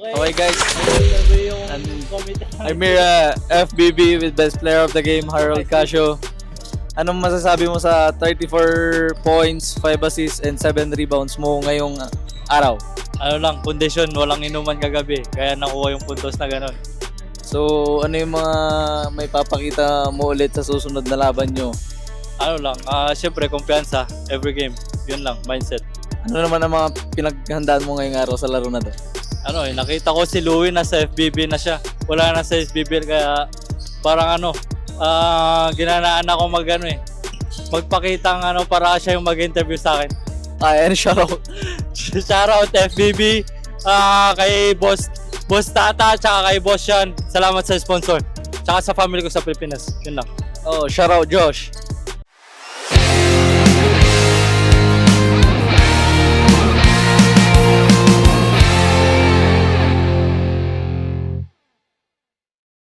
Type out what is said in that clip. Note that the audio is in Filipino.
Okay guys, And I'm here FBB with Best Player of the Game, Harold Casio. Anong masasabi mo sa 34 points, 5 assists, and 7 rebounds mo ngayong araw? ano lang, condition, walang inuman kagabi. Kaya nakuha yung puntos na gano'n. So, ano yung mga may papakita mo ulit sa susunod na laban nyo? Ano lang, syempre, kumpiyansa, every game. Yun lang, mindset. Ano naman ang mga pinaghandaan mo ngayong araw sa laro na to? Nakita ko si Louie nasa FBB na siya. Wala na sa SBB, kaya parang ginanaan ako magpakita para siya yung mag-interview sa akin. And shoutout. Shoutout FBB, kay Boss Tata, tsaka kay Boss Sean. Salamat sa sponsor. Tsaka sa family ko sa Pilipinas. Yun lang. Oh, shoutout Josh.